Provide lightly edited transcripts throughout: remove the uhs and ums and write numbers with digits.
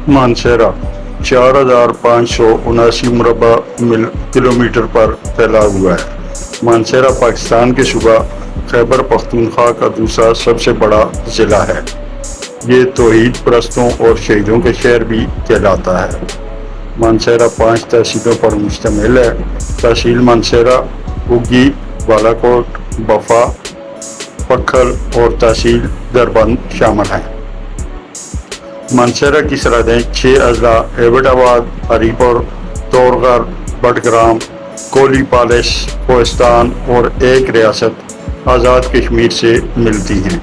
मानसेरा 4,579 मुरबा kilometre पर फैला हुआ है। मानसेरा पाकिस्तान के सूबा खैबर पख्तूनख्वा का दूसरा सबसे बड़ा ज़िला है। ये तौहीद परस्तों और शहीदों के शहर भी कहलाता है। मानसेरा 5 तहसीलों पर मुश्तमिल है। तहसील मानसेरा, उगी, बालाकोट, बफा, पक्खल और तहसील दरबंद शामिल हैं। मानसेरा की सरहदें 6 अजला एबटाबाद, हरीपुर, तोरगर, बडग्राम, कोली पालिस, कोहिस्तान और एक रियासत आज़ाद कश्मीर से मिलती हैं।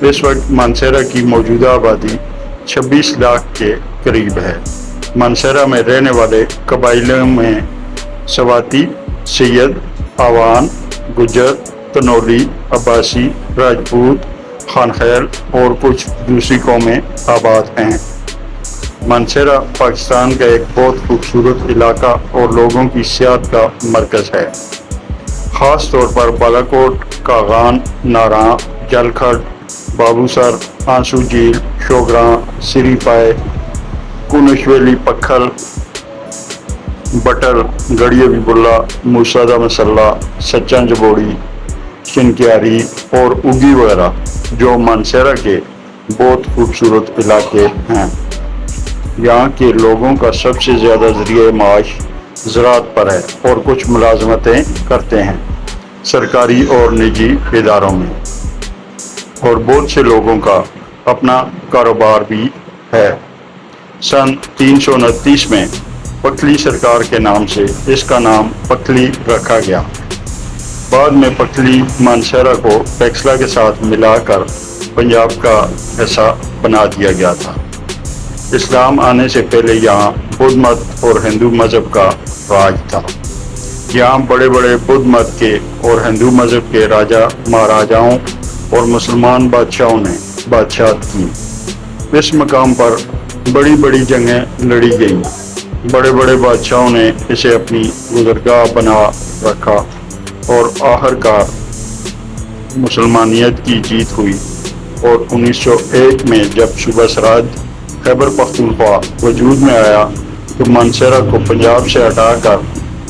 इस वक्त मानसेरा की मौजूदा आबादी 26 लाख के करीब है। मानसेरा में रहने वाले कबाइलों में सवाती, सैयद, आवान, गुज्जर, तनोली, अब्बासी, राजपूत, खानखैल और कुछ दूसरी कौमें आबाद हैं। मानसेरा पाकिस्तान का एक बहुत खूबसूरत इलाका और लोगों की सियाहत का मरकज़ है। ख़ास तौर पर बालाकोट, कागान, नारां, जलखड़, बाबूसर, आंसू झील, शोगरां, सिरीपाए, कुनशवेली, पक्खल, बटर, गड़िया बिबुल्ला, मूसादा मसल्ला, सच्चा जबोड़ी, शिनक्यारी और उगी वगैरह जो मानसेरा के बहुत खूबसूरत इलाके हैं। यहाँ के लोगों का सबसे ज़्यादा ज़रिए माश ज़राअत पर है और कुछ मुलाजमतें करते हैं सरकारी और निजी इदारों में, और बहुत से लोगों का अपना कारोबार भी है। सन 329 में पखली सरकार के नाम से इसका नाम पखली रखा गया। बाद में पखली मानसेरा को टेक्सला के साथ मिलाकर पंजाब का हिस्सा बना दिया गया था। इस्लाम आने से पहले यहाँ बुद्ध मत और हिंदू मज़हब का राज था। यहाँ बड़े बड़े बुद्ध मत के और हिंदू मज़हब के राजा महाराजाओं और मुसलमान बादशाहों ने बादशाहत की। इस मकाम पर बड़ी बड़ी जंगें लड़ी गईं। बड़े बड़े बादशाहों ने इसे अपनी गुज़रगाह बना रखा और आखिरकार मुसलमानियत की जीत हुई। और 1901 में जब सूबा सरहद खैबर पख्तूनख्वा वजूद में आया तो मानसेरा को पंजाब से हटाकर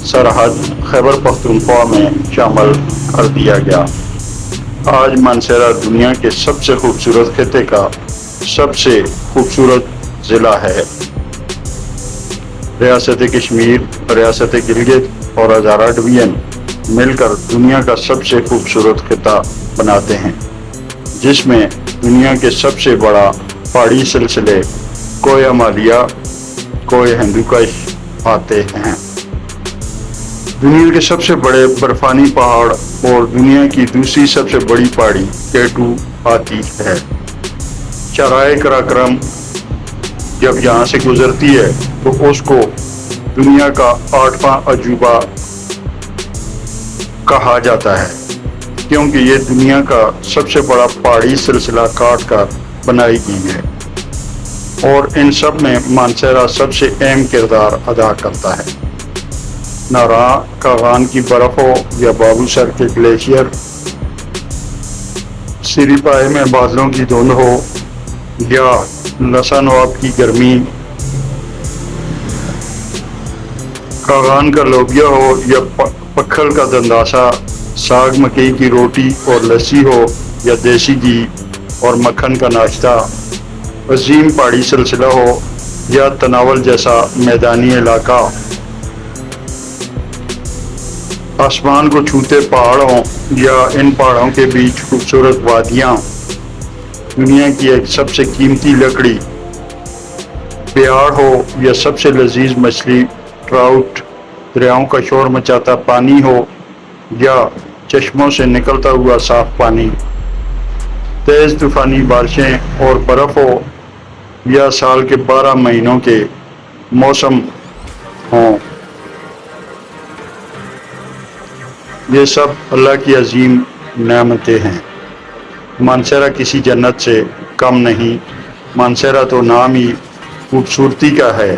सरहद खैबर पख्तूनख्वा में शामिल कर दिया गया। आज मानसेरा दुनिया के सबसे खूबसूरत खित्ते का सबसे खूबसूरत ज़िला है। रियासत कश्मीर, रियासत गिलगित और हज़ारा डिवीज़न मिलकर दुनिया का सबसे खूबसूरत खित्ता बनाते हैं, जिसमें दुनिया के सबसे बड़ा पहाड़ी सिलसिले कोह हिमालय, कोह हिंदुकुश आते हैं। दुनिया के सबसे बड़े बर्फानी पहाड़ और दुनिया की दूसरी सबसे बड़ी पहाड़ी K2 आती है। चराए कराक्रम जब यहाँ से गुजरती है तो उसको दुनिया का 8वां अजूबा कहा जाता है, क्योंकि ये दुनिया का सबसे बड़ा पहाड़ी सिलसिला काट कर बनाई गई है। और इन सब में मानसेरा सबसे अहम किरदार अदा करता है। नारां, कागान की बर्फ हो या बाबूसर के ग्लेशियर, सिरीपाए में बादलों की धुंध हो या लसा नवाब की गर्मी, कागान का लोबिया हो या पक्खल का दंदासा, साग मकई की रोटी और लस्सी हो या देसी घी और मक्खन का नाश्ता, अजीम पहाड़ी सिलसिला हो या तनावल जैसा मैदानी इलाका, आसमान को छूते पहाड़ हों या इन पहाड़ों के बीच खूबसूरत वादियाँ, दुनिया की एक सबसे कीमती लकड़ी प्याड़ हो या सबसे लजीज मछली ट्राउट, दरियाओं का शोर मचाता पानी हो या चश्मों से निकलता हुआ साफ पानी, तेज़ तूफ़ानी बारिशें और बर्फ़ हो या साल के 12 महीनों के मौसम हों, ये सब अल्लाह की अजीम नेमतें हैं। मानसेरा किसी जन्नत से कम नहीं। मानसेरा तो नाम ही खूबसूरती का है।